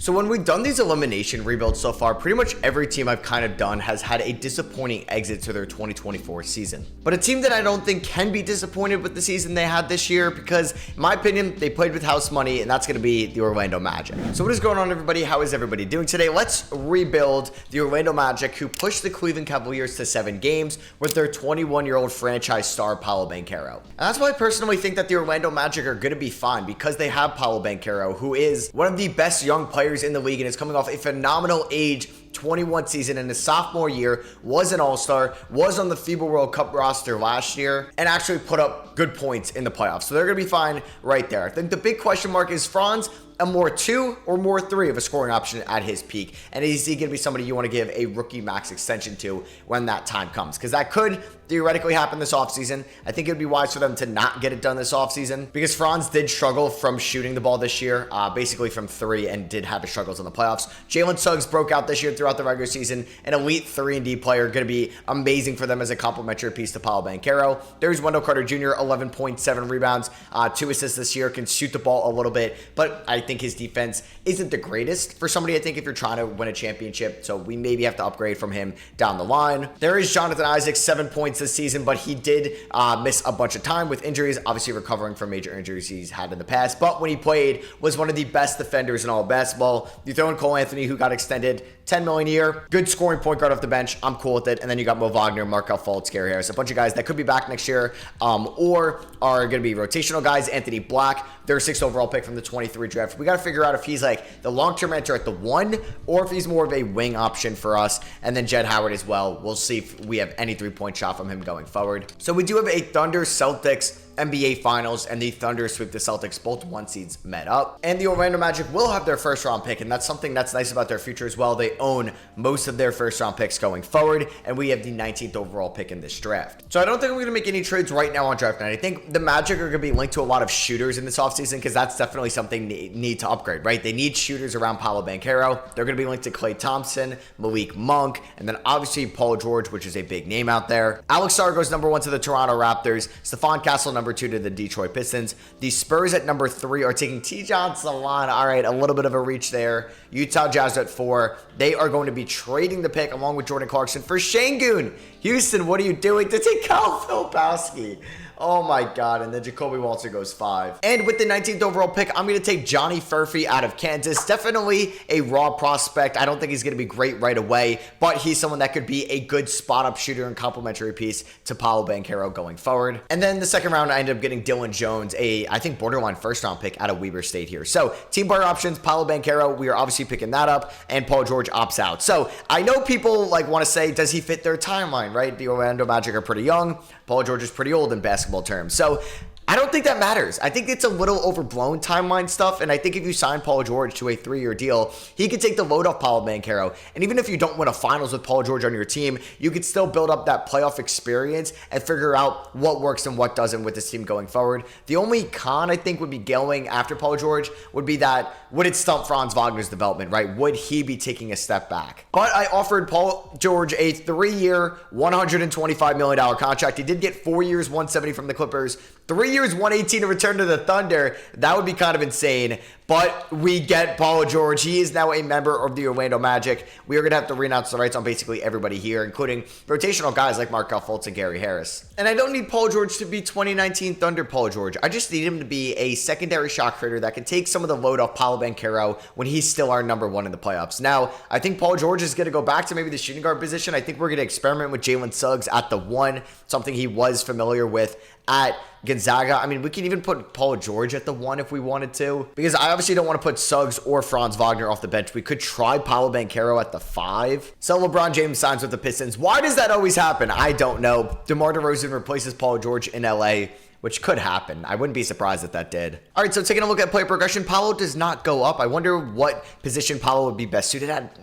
So when we've done these elimination rebuilds so far, pretty much every team I've kind of done has had a disappointing exit to their 2024 season. But a team that I don't think can be disappointed with the season they had this year, because in my opinion, they played with house money, and that's going to be the Orlando Magic. So what is going on, everybody? How is everybody doing today? Let's rebuild the Orlando Magic, who pushed the Cleveland Cavaliers to 7 games with their 21-year-old franchise star, Paolo Banchero. And that's why I personally think that the Orlando Magic are going to be fine, because they have Paolo Banchero, who is one of the best young players in the league and is coming off a phenomenal age 21 season in his sophomore year, was an all-star, was on the FIBA World Cup roster last year, and actually put up good points in the playoffs. So they're going to be fine right there. I think the big question mark is Franz a more 2 or more 3 of a scoring option at his peak. And is he going to be somebody you want to give a rookie max extension to when that time comes? Because that could theoretically happen this offseason. I think it would be wise for them to not get it done this offseason, because Franz did struggle from shooting the ball this year, basically from 3, and did have his struggles in the playoffs. Jalen Suggs broke out this year throughout the regular season, an elite 3-and-D player, going to be amazing for them as a complementary piece to Paolo Banchero. There's Wendell Carter Jr., 11.7 rebounds, 2 assists this year, can shoot the ball a little bit, but I think his defense isn't the greatest for somebody, I think, if you're trying to win a championship. So we maybe have to upgrade from him down the line. There is Jonathan Isaac, 7 points this season, but he did miss a bunch of time with injuries, obviously recovering from major injuries he's had in the past. But when he played, was one of the best defenders in all of basketball. You throw in Cole Anthony, who got extended $10 million a year, good scoring point guard off the bench. I'm cool with it. And then you got Mo Wagner, Markelle Fultz, Gary Harris, a bunch of guys that could be back next year, or are going to be rotational guys. Anthony Black, their 6th overall pick from the 23 draft. We got to figure out if he's like the long-term answer at the 1, or if he's more of a wing option for us. And then Jed Howard as well. We'll see if we have any 3-point shot from him going forward. So we do have a Thunder Celtics NBA Finals, and the Thunder sweep the Celtics. Both 1 seeds met up, and the Orlando Magic will have their 1st round pick, and that's something that's nice about their future as well. They own most of their 1st round picks going forward, and we have the 19th overall pick in this draft. So I don't think I'm going to make any trades right now on draft night. I think the Magic are going to be linked to a lot of shooters in this offseason, because that's definitely something they need to upgrade, right? They need shooters around Paolo Banchero. They're going to be linked to Klay Thompson, Malik Monk, and then obviously Paul George, which is a big name out there. Alex Sarr goes number 1 to the Toronto Raptors. Stephon Castle number 2 to the Detroit Pistons. The Spurs at number 3 are taking Tijon Salon. All right, a little bit of a reach there. Utah Jazz at 4. They are going to be trading the pick along with Jordan Clarkson for Şengün. Houston, what are you doing to take Kyle Filipowski? Oh my God. And then Jacoby Walter goes 5. And with the 19th overall pick, I'm going to take Johnny Furphy out of Kansas. Definitely a raw prospect. I don't think he's going to be great right away, but he's someone that could be a good spot-up shooter and complementary piece to Paolo Banchero going forward. And then the 2nd round, I ended up getting Dylan Jones, I think borderline 1st round pick out of Weber State here. So team player options, Paolo Banchero, we are obviously picking that up, and Paul George opts out. So I know people want to say, does he fit their timeline, right? The Orlando Magic are pretty young. Paul George is pretty old in basketball terms. So I don't think that matters. I think it's a little overblown timeline stuff, and I think if you sign Paul George to a 3-year deal, he could take the load off Paolo Banchero. And even if you don't win a finals with Paul George on your team, you could still build up that playoff experience and figure out what works and what doesn't with this team going forward. The only con I think would be going after Paul George would be that, would it stump Franz Wagner's development, right? Would he be taking a step back? But I offered Paul George a 3-year, $125 million contract. He did get 4 years, $170 from the Clippers, 3 years, $118 to return to the Thunder. That would be kind of insane. But we get Paul George. He is now a member of the Orlando Magic. We are going to have to renounce the rights on basically everybody here, including rotational guys like Markelle Fultz and Gary Harris. And I don't need Paul George to be 2019 Thunder Paul George. I just need him to be a secondary shot creator that can take some of the load off Paolo Banchero when he's still our number 1 in the playoffs. Now, I think Paul George is going to go back to maybe the shooting guard position. I think we're going to experiment with Jalen Suggs at the 1, something he was familiar with at Gonzaga. I mean, we can even put Paul George at the 1 if we wanted to, because I obviously don't want to put Suggs or Franz Wagner off the bench. We could try Paolo Banchero at the 5. So LeBron James signs with the Pistons. Why does that always happen? I don't know. DeMar DeRozan replaces Paul George in LA, which could happen. I wouldn't be surprised if that did. All right, so taking a look at player progression, Paolo does not go up. I wonder what position Paolo would be best suited at.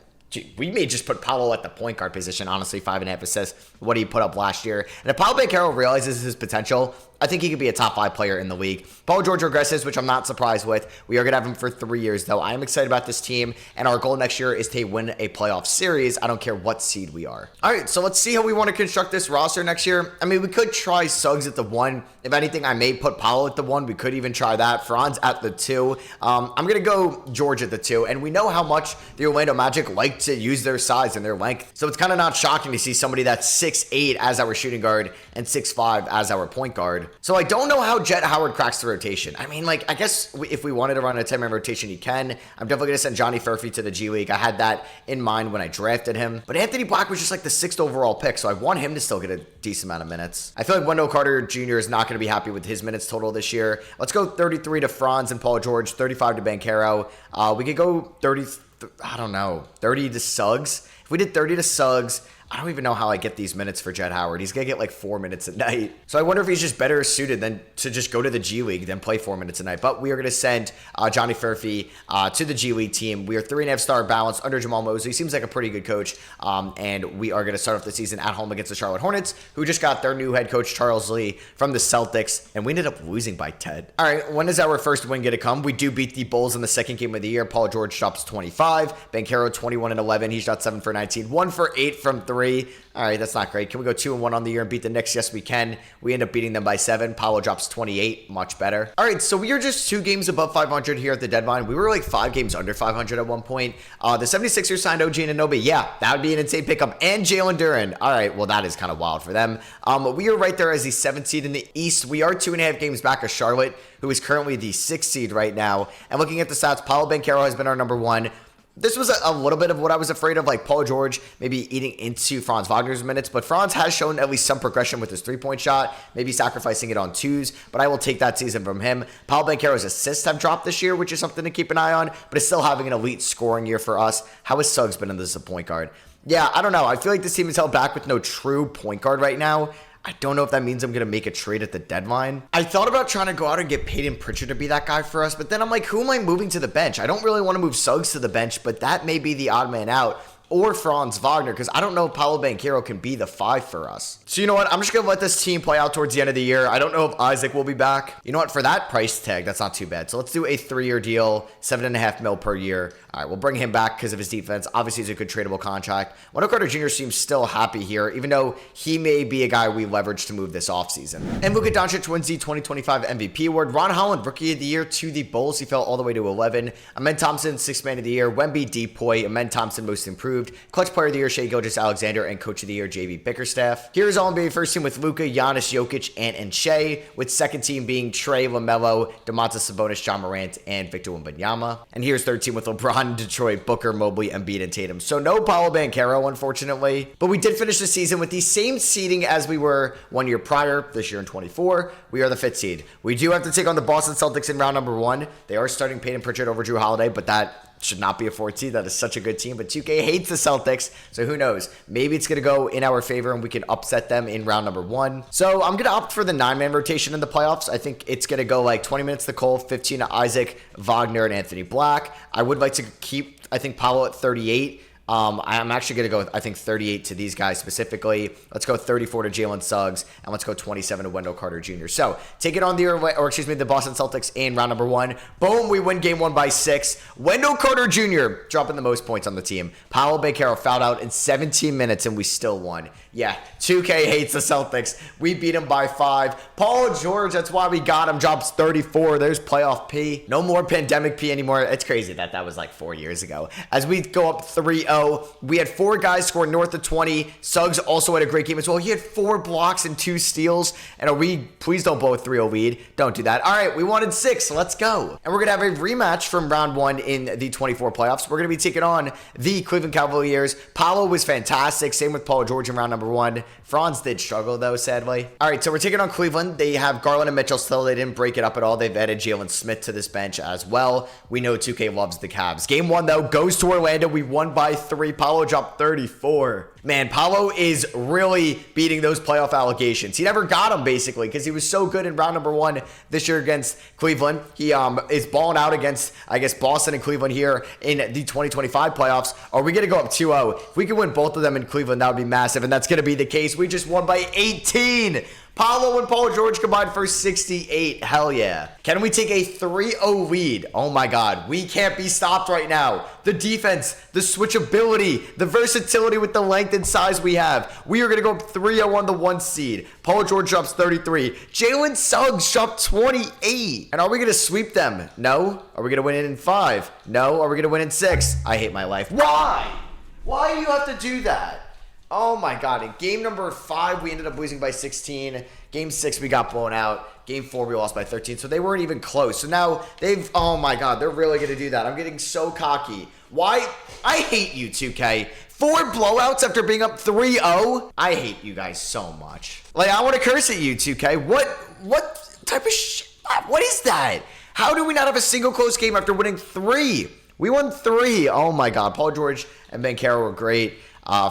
We may just put Paolo at the point guard position, honestly, 5.5 assists, what he put up last year. And if Paolo Banchero realizes his potential, I think he could be a top 5 player in the league. Paul George regresses, which I'm not surprised with. We are going to have him for 3 years, though. I am excited about this team, and our goal next year is to win a playoff series. I don't care what seed we are. All right, so let's see how we want to construct this roster next year. I mean, we could try Suggs at the 1. If anything, I may put Paolo at the 1. We could even try that. Franz at the 2. I'm going to go George at the 2, and we know how much the Orlando Magic like to use their size and their length, so it's kind of not shocking to see somebody that's 6'8" as our shooting guard and 6'5" as our point guard. So I don't know how Jet Howard cracks the rotation. I mean, like, I guess if we wanted to run a 10-man rotation, he can. I'm definitely going to send Johnny Furphy to the G League. I had that in mind when I drafted him. But Anthony Black was just like the 6th overall pick, so I want him to still get a decent amount of minutes. I feel like Wendell Carter Jr. is not going to be happy with his minutes total this year. Let's go 33 to Franz and Paul George, 35 to Banchero. We could go 30 to Suggs. If we did 30 to Suggs, I don't even know how I get these minutes for Jet Howard. He's going to get like 4 minutes a night. So I wonder if he's just better suited than to just go to the G League than play 4 minutes a night. But we are going to send Johnny Furphy to the G League team. We are 3.5-star balance under Jamal Mosley. He seems like a pretty good coach. And we are going to start off the season at home against the Charlotte Hornets, who just got their new head coach, Charles Lee, from the Celtics. And we ended up losing by 10. All right, when is our first win going to come? We do beat the Bulls in the second game of the year. Paul George drops 25. Banchero 21 and 11. He shot 7 for 19. 1 for 8 from 3. All right, that's not great. Can we go 2-1 on the year and beat the Knicks? Yes, we can. We end up beating them by 7. Paolo drops 28. Much better. All right, so we are just 2 games above 500 here at the deadline. We were like 5 games under 500 at one point. The 76ers signed OG Anunoby. Yeah, that would be an insane pickup. And Jalen Duren. All right, well, that is kind of wild for them. We are right there as the 7th seed in the East. We are 2.5 games back of Charlotte, who is currently the 6th seed right now. And looking at the stats, Paolo Banchero has been our number 1. This was a little bit of what I was afraid of, like Paul George maybe eating into Franz Wagner's minutes, but Franz has shown at least some progression with his three-point shot, maybe sacrificing it on 2s, but I will take that season from him. Paolo Banchero's assists have dropped this year, which is something to keep an eye on, but it's still having an elite scoring year for us. How has Suggs been in this as a point guard? Yeah, I don't know. I feel like this team is held back with no true point guard right now. I don't know if that means I'm going to make a trade at the deadline. I thought about trying to go out and get Peyton Pritchard to be that guy for us, but then I'm like, who am I moving to the bench? I don't really want to move Suggs to the bench, but that may be the odd man out. Or Franz Wagner, because I don't know if Paolo Banchero can be the 5 for us. So you know what? I'm just going to let this team play out towards the end of the year. I don't know if Isaac will be back. You know what? For that price tag, that's not too bad. So let's do a 3-year deal, $7.5 million per year. All right, we'll bring him back because of his defense. Obviously, he's a good tradable contract. Wendell Carter Jr. seems still happy here, even though he may be a guy we leverage to move this offseason. And Luka Doncic wins the 2025 MVP award. Ron Holland, Rookie of the Year to the Bulls. He fell all the way to 11. Amen Thompson, 6th Man of the Year. Wemby, Depoy. Amen Thompson, Most Improved. Clutch Player of the Year, Shai Gilgeous-Alexander. And Coach of the Year, JB Bickerstaff. Here's All-NBA first team with Luka, Giannis, Jokic, and Shai, with second team being Trey, LaMelo, Domantas Sabonis, John Morant, and Victor Wembanyama. And here's third team with LeBron, Detroit, Booker, Mobley, Embiid, and Tatum. So no Paolo Banchero, unfortunately. But we did finish the season with the same seeding as we were 1 year prior, this year in 24. We are the 5th seed. We do have to take on the Boston Celtics in round number 1. They are starting Peyton Pritchard over Drew Holiday, but that should not be a 4th seed. That is such a good team. But 2K hates the Celtics, so who knows? Maybe it's going to go in our favor and we can upset them in round number 1. So I'm going to opt for the 9-man rotation in the playoffs. I think it's going to go like 20 minutes to Cole, 15 to Isaac, Wagner, and Anthony Black. I would like to keep, I think, Paolo at 38. I'm actually going to go, I think, 38 to these guys specifically. Let's go 34 to Jalen Suggs, and let's go 27 to Wendell Carter Jr. So, take it on the Boston Celtics in round number 1. Boom, we win game 1 by 6. Wendell Carter Jr. dropping the most points on the team. Paolo Banchero fouled out in 17 minutes, and we still won. Yeah, 2K hates the Celtics. We beat him by 5. Paul George, that's why we got him, drops 34. There's playoff P. No more pandemic P anymore. It's crazy that was like 4 years ago. As we go up 3-0, we had 4 guys score north of 20. Suggs also had a great game as well. He had 4 blocks and 2 steals. And please don't blow a 3-0 lead. Don't do that. All right, we wanted 6. Let's go. And we're going to have a rematch from round 1 in the 24 playoffs. We're going to be taking on the Cleveland Cavaliers. Paolo was fantastic. Same with Paul George in round number 1. Franz did struggle, though, sadly. All right, so we're taking on Cleveland. They have Garland and Mitchell still. They didn't break it up at all. They've added Jalen Smith to this bench as well. We know 2K loves the Cavs. Game 1, though, goes to Orlando. We won by 3. Paolo dropped 34. Man, Paolo is really beating those playoff allegations. He never got them, basically, because he was so good in round number 1 this year against Cleveland. He is balling out against, I guess, Boston and Cleveland here in the 2025 playoffs. Are we going to go up 2-0? If we can win both of them in Cleveland, that would be massive, and that's going to be the case. We just won by 18. Paolo and Paul George combined for 68. Hell yeah. Can we take a 3-0 lead? Oh my God. We can't be stopped right now. The defense, the switchability, the versatility with the length and size we have. We are going to go up 3-0 on the 1 seed. Paul George drops 33. Jalen Suggs dropped 28. And are we going to sweep them? No. Are we going to win it in 5? No. Are we going to win in 6? I hate my life. Why? Why do you have to do that? Oh my God. In game number 5, we ended up losing by 16. Game 6, we got blown out. Game 4, we lost by 13. So they weren't even close. So now oh my God, they're really going to do that. I'm getting so cocky. Why? I hate you, 2K. 4 blowouts after being up 3-0? I hate you guys so much. Like, I want to curse at you, 2K. What type of shit? What is that? How do we not have a single close game after winning 3? We won 3. Oh my God. Paul George and Bankero were great.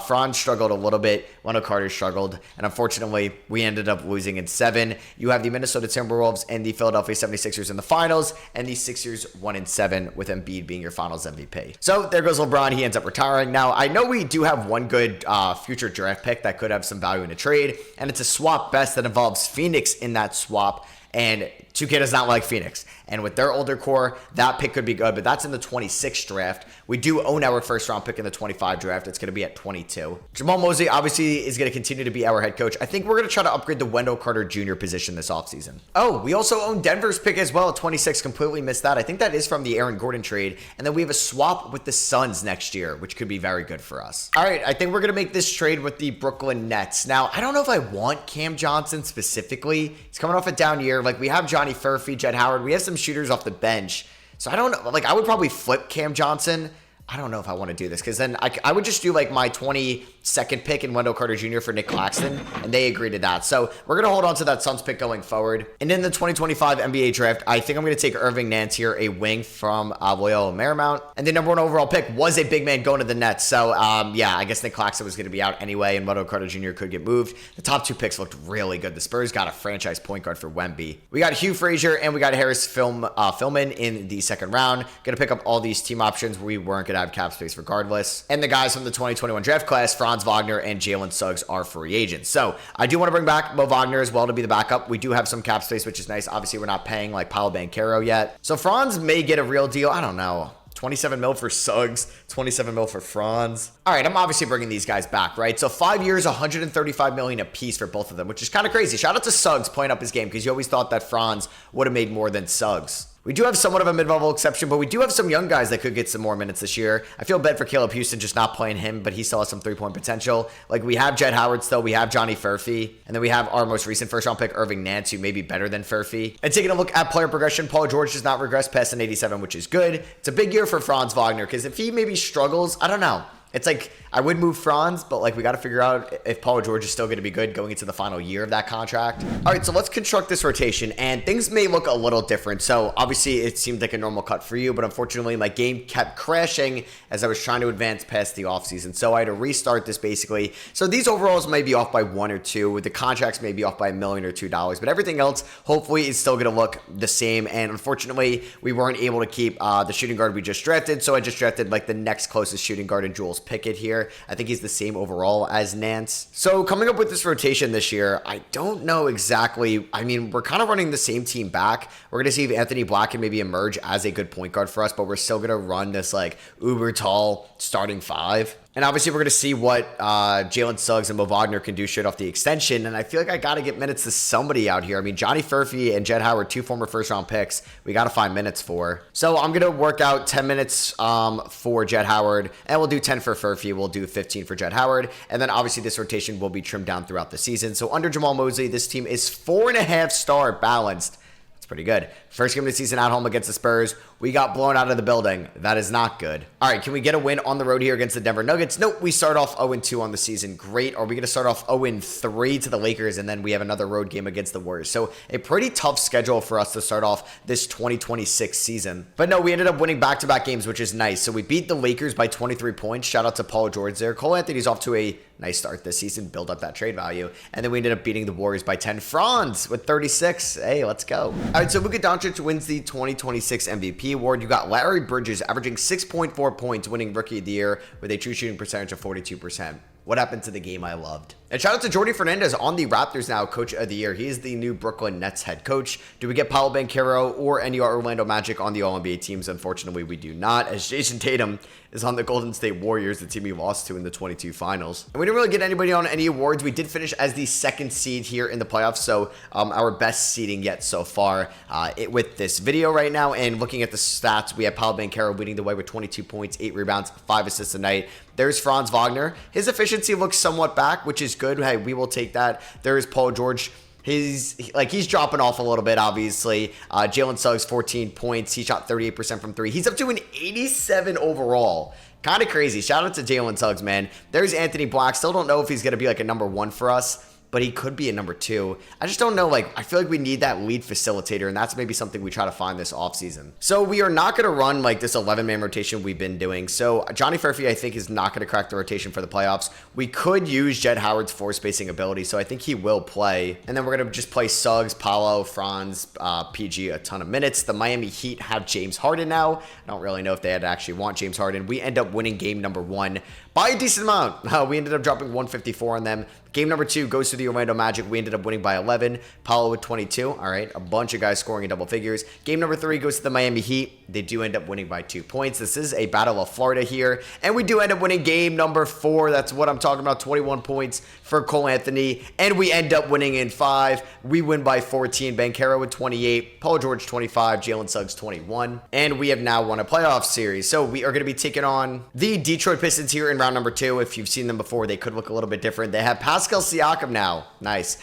Franz struggled a little bit. Wendell Carter struggled. And unfortunately, we ended up losing in 7. You have the Minnesota Timberwolves and the Philadelphia 76ers in the finals. And the Sixers 1-7 with Embiid being your finals MVP. So there goes LeBron. He ends up retiring. Now, I know we do have one good future draft pick that could have some value in a trade. And it's a swap best that involves Phoenix in that swap. And 2K does not like Phoenix. And with their older core, that pick could be good, but that's in the 26th draft. We do own our first round pick in the 25 draft. It's going to be at 22. Jamal Mosley obviously is going to continue to be our head coach. I think we're going to try to upgrade the Wendell Carter Jr. position this offseason. Oh, we also own Denver's pick as well at 26. Completely missed that. I think that is from the Aaron Gordon trade. And then we have a swap with the Suns next year, which could be very good for us. All right, I think we're going to make this trade with the Brooklyn Nets. Now, I don't know if I want Cam Johnson specifically. He's coming off a down year. Like, we have Johnny Furphy, Jed Howard. We have some shooters off the bench. So I don't know. Like, I would probably flip Cam Johnson. I don't know if I want to do this because then I would just do like my 22nd pick in Wendell Carter Jr. for Nick Claxton, and they agreed to that. So we're going to hold on to that Suns pick going forward. And in the 2025 NBA draft, I think I'm going to take Irving Nance here, a wing from Loyola Marymount. And the number 1 overall pick was a big man going to the Nets. So yeah, I guess Nick Claxton was going to be out anyway, and Wendell Carter Jr. could get moved. The top 2 picks looked really good. The Spurs got a franchise point guard for Wemby. We got Hugh Frazier and we got Harris Philman in the 2nd round. Going to pick up all these team options. We weren't going to have cap space regardless. And the guys from the 2021 draft class, Franz Wagner and Jalen Suggs, are free agents. So I do want to bring back Mo Wagner as well to be the backup. We do have some cap space, which is nice. Obviously, we're not paying like Paolo Banchero yet. So Franz may get a real deal. I don't know. 27 mil for Suggs, 27 mil for Franz. All right, I'm obviously bringing these guys back, right? So 5 years, 135 million a piece for both of them, which is kind of crazy. Shout out to Suggs playing up his game because you always thought that Franz would have made more than Suggs. We do have somewhat of a mid-level exception, but we do have some young guys that could get some more minutes this year. I feel bad for Caleb Houston just not playing him, but he still has some three-point potential. Like, we have Jed Howard still. We have Johnny Furphy. And then we have our most recent first-round pick, Irving Nance, who may be better than Furphy. And taking a look at player progression, Paul George does not regress past an 87, which is good. It's a big year for Franz Wagner, because if he maybe struggles, I don't know. It's like, I would move Franz, but like we got to figure out if Paul George is still going to be good going into the final year of that contract. All right, so let's construct this rotation, and things may look a little different. So obviously it seemed like a normal cut for you, but unfortunately my game kept crashing as I was trying to advance past the offseason. So I had to restart this basically. So these overalls may be off by 1 or 2. The contracts may be off by $1 million or $2, but everything else hopefully is still going to look the same. And unfortunately, we weren't able to keep the shooting guard we just drafted. So I just drafted like the next closest shooting guard in Jules Pickett here. I think he's the same overall as Nance. So coming up with this rotation this year, I don't know exactly. I mean, we're kind of running the same team back. We're going to see if Anthony Black can maybe emerge as a good point guard for us, but we're still going to run this like uber tall starting 5. And obviously, we're going to see what Jalen Suggs and Mo Wagner can do straight off the extension. And I feel like I got to get minutes to somebody out here. I mean, Johnny Furphy and Jed Howard, 2 former first-round picks, we got to find minutes for. So I'm going to work out 10 minutes for Jed Howard, and we'll do 10 for Furphy. We'll do 15 for Jed Howard. And then obviously, this rotation will be trimmed down throughout the season. So under Jamal Mosley, this team is 4.5-star balanced. Pretty good. First game of the season at home against the Spurs. We got blown out of the building. That is not good. All right, can we get a win on the road here against the Denver Nuggets? Nope, we start off 0-2 on the season. Great. Are we going to start off 0-3 to the Lakers, and then we have another road game against the Warriors? So a pretty tough schedule for us to start off this 2026 season. But no, we ended up winning back-to-back games, which is nice. So we beat the Lakers by 23 points. Shout out to Paul George there. Cole Anthony's off to a nice start this season, build up that trade value. And then we ended up beating the Warriors by 10. Franz with 36. Hey, let's go. All right, so Luka Doncic wins the 2026 MVP award. You got Larry Bridges averaging 6.4 points, winning Rookie of the Year with a true shooting percentage of 42%. What happened to the game I loved? And shout out to Jordi Fernandez on the Raptors now, Coach of the Year. He is the new Brooklyn Nets head coach. Do we get Paolo Banchero or any Orlando Magic on the All-NBA teams? Unfortunately, we do not, as Jason Tatum is on the Golden State Warriors, the team he lost to in the 22 finals. And we didn't really get anybody on any awards. We did finish as the second seed here in the playoffs, so our best seeding yet so far with this video right now. And looking at the stats, we have Paolo Banchero leading the way with 22 points, 8 rebounds, 5 assists a night. There's Franz Wagner. His efficiency looks somewhat back, which is good. Hey, we will take that. There's Paul George. He's dropping off a little bit, obviously. Jalen Suggs, 14 points. He shot 38% from 3. He's up to an 87 overall. Kind of crazy. Shout out to Jalen Suggs, man. There's Anthony Black. Still don't know if he's going to be like a number 1 for us, but he could be a number 2. I just don't know. I feel like we need that lead facilitator, and that's maybe something we try to find this offseason. So we are not going to run this 11-man rotation we've been doing. So Johnny Fairfield, I think, is not going to crack the rotation for the playoffs. We could use Jed Howard's floor spacing ability, so I think he will play. And then we're going to just play Suggs, Paolo, Franz, PG a ton of minutes. The Miami Heat have James Harden now. I don't really know if they had to actually want James Harden. We end up winning game number 1 by a decent amount. We ended up dropping 154 on them. Game number 2 goes to the Orlando Magic. We ended up winning by 11. Paolo with 22. All right, a bunch of guys scoring in double figures. Game number 3 goes to the Miami Heat. They do end up winning by 2 points. This is a battle of Florida here. And we do end up winning game number 4. That's what I'm talking about, 21 points for Cole Anthony. And we end up winning in 5. We win by 14. Banchero with 28. Paul George 25. Jalen Suggs 21. And we have now won a playoff series. So we are going to be taking on the Detroit Pistons here in round number 2. If you've seen them before, they could look a little bit different. They have Pascal Siakam now. Nice.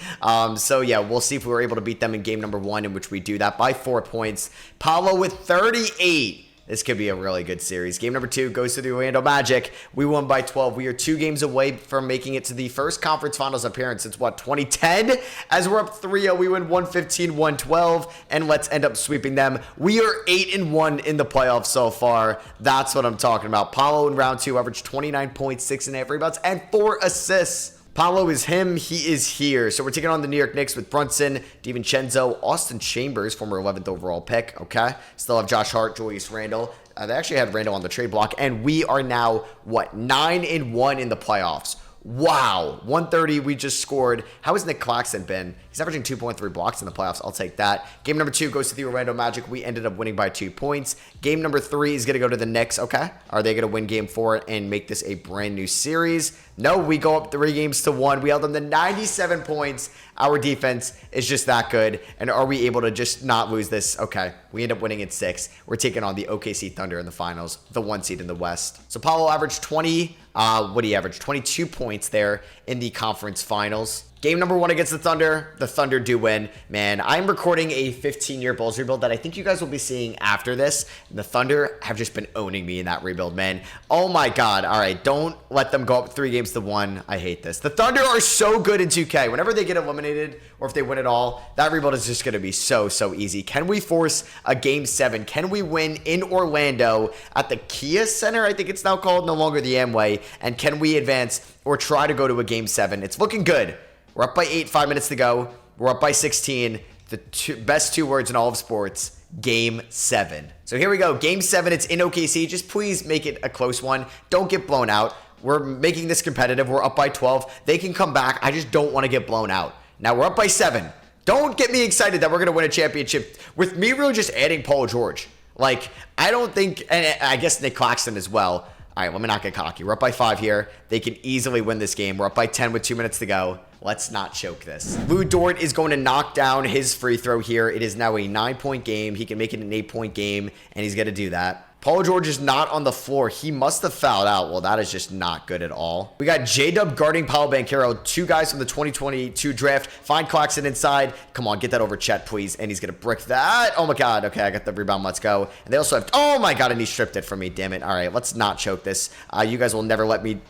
So yeah, we'll see if we were able to beat them in game number 1, in which we do that by 4 points. Paolo with 38. This could be a really good series. Game number 2 goes to the Orlando Magic. We won by 12. We are 2 games away from making it to the first conference finals appearance since, 2010? As we're up 3-0, we win 115-112, and let's end up sweeping them. We are 8-1 in the playoffs so far. That's what I'm talking about. Paolo in round 2 averaged 29 points, 6.5 rebounds, and 4 assists. Paolo is him. He is here. So we're taking on the New York Knicks with Brunson, DiVincenzo, Austin Chambers, former 11th overall pick. Okay. Still have Josh Hart, Julius Randle. They actually had Randle on the trade block. And we are now, 9-1 in the playoffs. Wow. 130 we just scored. How has Nick Claxton been? He's averaging 2.3 blocks in the playoffs. I'll take that. Game number 2 goes to the Orlando Magic. We ended up winning by 2 points. Game number 3 is going to go to the Knicks. Okay. Are they going to win game 4 and make this a brand new series? No, we go up 3-1. We held them to 97 points. Our defense is just that good. And are we able to just not lose this? Okay. We end up winning in 6. We're taking on the OKC Thunder in the finals, the 1 seed in the West. So Paolo averaged 22 points there in the conference finals. Game number 1 against the Thunder. The Thunder do win. Man, I'm recording a 15-year Bulls rebuild that I think you guys will be seeing after this. The Thunder have just been owning me in that rebuild, man. Oh my God. All right, don't let them go up 3-1. I hate this. The Thunder are so good in 2K. Whenever they get eliminated or if they win it all, that rebuild is just going to be so easy. Can we force a game 7? Can we win in Orlando at the Kia Center? I think it's now called, no longer the Amway. And can we advance or try to go to a game 7? It's looking good. We're up by 8, 5 minutes to go. We're up by 16. The best 2 words in all of sports, game 7. So here we go. Game 7. It's in OKC. Just please make it a close one. Don't get blown out. We're making this competitive. We're up by 12. They can come back. I just don't want to get blown out. Now we're up by 7. Don't get me excited that we're going to win a championship with me really just adding Paul George. I don't think, and I guess Nick Claxton as well. All right, let me not get cocky. We're up by 5 here. They can easily win this game. We're up by 10 with 2 minutes to go. Let's not choke this. Lou Dort is going to knock down his free throw here. It is now a 9-point game. He can make it an 8-point game, and he's going to do that. Paul George is not on the floor. He must have fouled out. Well, that is just not good at all. We got J-Dub guarding Paolo Banchero. 2 guys from the 2022 draft. Find Claxton inside. Come on, get that over Chet, please. And he's going to brick that. Oh, my God. Okay, I got the rebound. Let's go. And they also have... Oh, my God, and he stripped it from me. Damn it. All right, let's not choke this. You guys will never let me...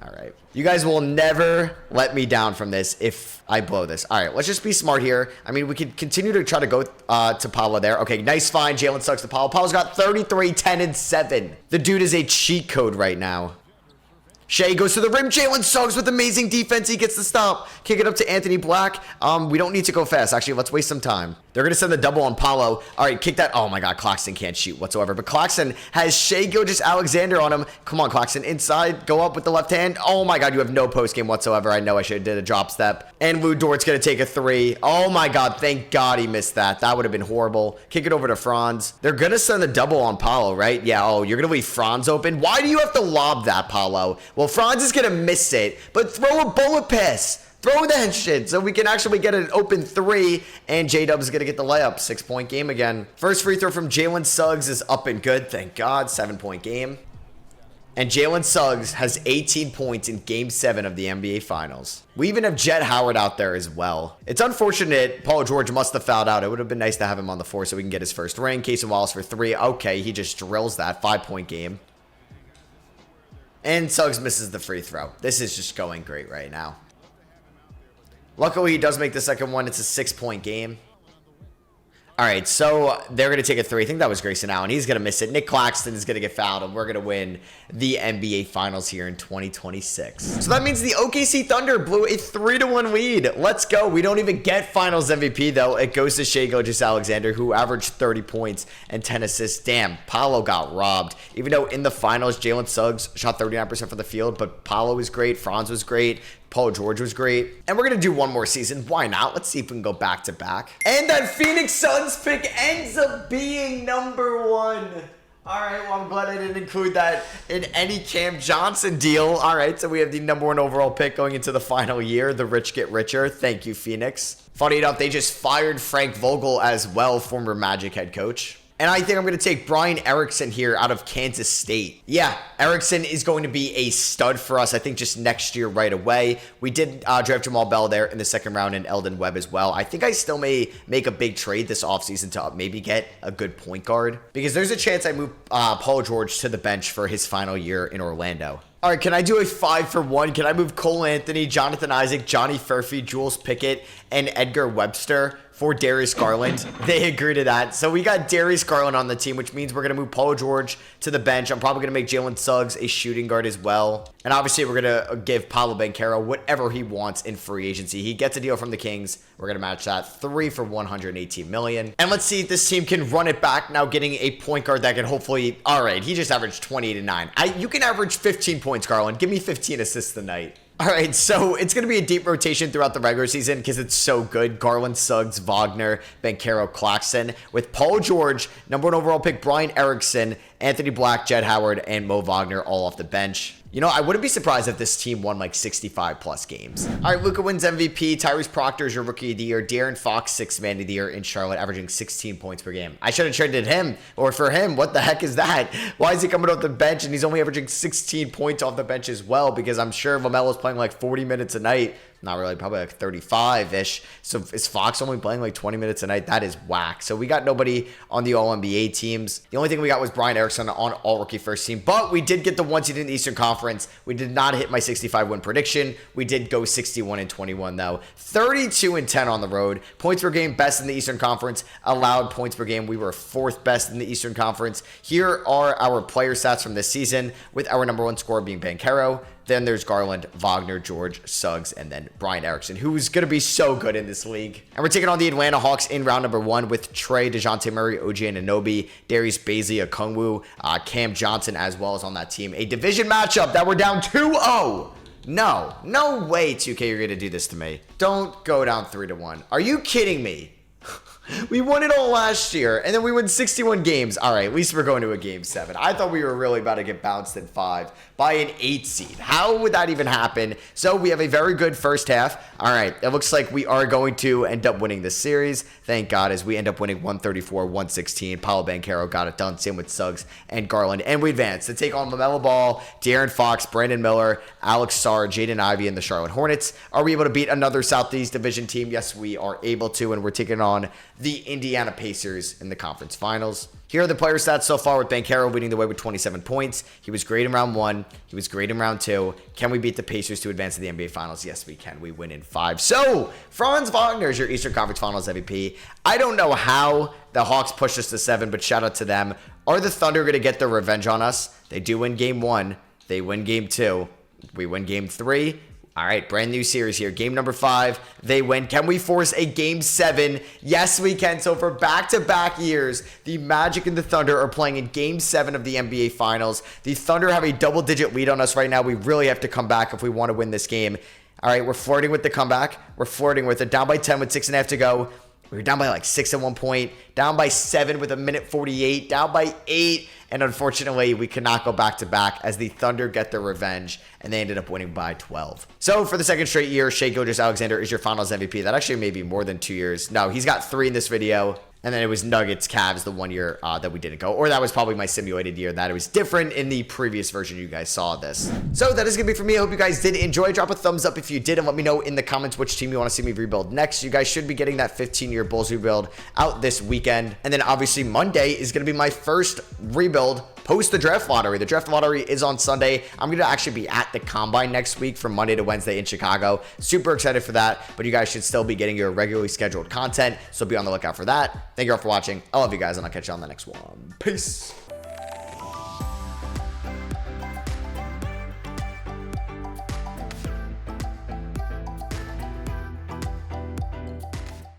All right. You guys will never let me down from this if I blow this. All right, let's just be smart here. I mean, we could continue to try to go to Paolo there. Okay, nice find. Jalen Suggs to Paolo. Paolo's got 33, 10, and 7. The dude is a cheat code right now. Shea goes to the rim. Jalen Suggs with amazing defense. He gets the stop. Kick it up to Anthony Black. We don't need to go fast. Actually, let's waste some time. They're going to send the double on Paolo. All right, kick that. Oh, my God. Claxton can't shoot whatsoever. But Claxton has Shea Gilgeous-Alexander on him. Come on, Claxton. Inside. Go up with the left hand. Oh, my God. You have no post game whatsoever. I know I should have did a drop step. And Lou Dort's going to take a three. Oh, my God. Thank God he missed that. That would have been horrible. Kick it over to Franz. They're going to send the double on Paolo, right? Yeah. Oh, you're going to leave Franz open. Why do you have to lob that, Paolo? Well, Franz is going to miss it, but throw a bullet pass. Throw that shit so we can actually get an open three, and J-Dub's going to get the layup. 6-point game again. First free throw from Jalen Suggs is up and good. Thank God. 7-point game. And Jalen Suggs has 18 points in Game 7 of the NBA Finals. We even have Jet Howard out there as well. It's unfortunate Paul George must have fouled out. It would have been nice to have him on the floor so we can get his first ring. Casey Wallace for 3. Okay, he just drills that. 5-point game. And Suggs misses the free throw. This is just going great right now. Luckily, he does make the second one. It's a 6-point game. All right, so they're going to take a three. I think that was Grayson Allen. He's going to miss it. Nick Claxton is going to get fouled, and we're going to win the NBA Finals here in 2026. So that means the OKC Thunder blew a 3-1 lead. Let's go. We don't even get Finals MVP, though. It goes to Shai Gilgeous-Alexander, who averaged 30 points and 10 assists. Damn, Paolo got robbed. Even though in the Finals, Jalen Suggs shot 39% from the field, but Paolo was great. Franz was great. Paul George was great. And we're going to do one more season. Why not? Let's see if we can go back to back. And that Phoenix Suns pick ends up being number 1. All right, well, I'm glad I didn't include that in any Cam Johnson deal. All right, so we have the number 1 overall pick going into the final year. The rich get richer. Thank you, Phoenix. Funny enough, they just fired Frank Vogel as well, former Magic head coach. And I think I'm going to take Brian Erickson here out of Kansas State. Yeah, Erickson is going to be a stud for us, I think, just next year right away. We did draft Jamal Bell there in the second round and Eldon Webb as well. I think I still may make a big trade this offseason to maybe get a good point guard, because there's a chance I move Paul George to the bench for his final year in Orlando. All right, can I do a 5-for-1? Can I move Cole Anthony, Jonathan Isaac, Johnny Furphy, Jules Pickett, and Edgar Webster for Darius Garland? They agree to that. So we got Darius Garland on the team, which means we're going to move Paul George to the bench. I'm probably going to make Jalen Suggs a shooting guard as well. And obviously, we're going to give Paolo Banchero whatever he wants in free agency. He gets a deal from the Kings. We're going to match that. 3 for $118 million. And let's see if this team can run it back now, getting a point guard that can hopefully... All right, he just averaged 28-9. You can average 15 points, Garland. Give me 15 assists tonight. All right, so it's going to be a deep rotation throughout the regular season because it's so good. Garland, Suggs, Wagner, Banchero, Claxton. With Paul George, number 1 overall pick, Brian Erickson, Anthony Black, Jet Howard, and Mo Wagner all off the bench. You know, I wouldn't be surprised if this team won like 65-plus games. All right, Luka wins MVP. Tyrese Proctor is your Rookie of the Year. De'Aaron Fox, 6th Man of the Year in Charlotte, averaging 16 points per game. I should have traded him, or for him. What the heck is that? Why is he coming off the bench and he's only averaging 16 points off the bench as well? Because I'm sure LaMelo's playing like 40 minutes a night. Not really, probably like 35-ish. So is Fox only playing like 20 minutes a night? That is whack. So we got nobody on the All-NBA teams. The only thing we got was Brian Erickson on All-Rookie First Team. But we did get the 1 seed in the Eastern Conference. We did not hit my 65-win prediction. We did go 61-21 though. 32-10 on the road. Points per game, best in the Eastern Conference. Allowed points per game, we were 4th best in the Eastern Conference. Here are our player stats from this season, with our number 1 scorer being Banchero. Then there's Garland, Wagner, George, Suggs, and then Brian Erickson, who's going to be so good in this league. And we're taking on the Atlanta Hawks in round number 1 with Trey, DeJounte Murray, OG Anunoby, Darius Bazley, Okongwu, Cam Johnson as well as on that team. A division matchup that we're down 2-0. No way, 2K, you're going to do this to me. Don't go down 3-1. Are you kidding me? We won it all last year, and then we won 61 games. All right, at least we're going to a Game 7. I thought we were really about to get bounced in 5 by an 8 seed. How would that even happen? So we have a very good first half. All right, it looks like we are going to end up winning this series. Thank God, as we end up winning 134-116. Paolo Banchero got it done. Same with Suggs and Garland. And we advance to take on LaMelo Ball, De'Aaron Fox, Brandon Miller, Alex Sarr, Jaden Ivey, and the Charlotte Hornets. Are we able to beat another Southeast Division team? Yes, we are able to, and we're taking on the Indiana Pacers in the conference finals. Here are the player stats so far, with Banchero leading the way with 27 points. He was great in round 1. He was great in round 2. Can we beat the Pacers to advance to the NBA Finals? Yes, we can. We win in 5. So, Franz Wagner is your Eastern Conference Finals MVP. I don't know how the Hawks pushed us to 7, but shout out to them. Are the Thunder going to get their revenge on us? They do win Game 1. They win Game 2. We win game 3. All right, brand new series here. Game number 5, they win. Can we force a game 7? Yes, we can. So for back-to-back years, the Magic and the Thunder are playing in game 7 of the NBA Finals. The Thunder have a double-digit lead on us right now. We really have to come back if we want to win this game. All right, we're flirting with the comeback. We're flirting with it. Down by 10 with 6.5 to go. We were down by like 6 at one point. Down by 7 with 1:48. Down by 8. And unfortunately, we could not go back-to-back as the Thunder get their revenge, and they ended up winning by 12. So for the second straight year, Shai Gilgeous-Alexander is your Finals MVP. That actually may be more than 2 years. No, he's got 3 in this video. And then it was Nuggets, Cavs, the 1 year that we didn't go. Or that was probably my simulated year. That it was different in the previous version you guys saw this. So that is going to be for me. I hope you guys did enjoy. Drop a thumbs up if you did. And let me know in the comments which team you want to see me rebuild next. You guys should be getting that 15-year Bulls rebuild out this weekend. And then obviously Monday is going to be my first rebuild post the draft lottery. The draft lottery is on Sunday. I'm going to actually be at the Combine next week from Monday to Wednesday in Chicago. Super excited for that. But you guys should still be getting your regularly scheduled content. So be on the lookout for that. Thank you all for watching. I love you guys, and I'll catch you on the next one. Peace.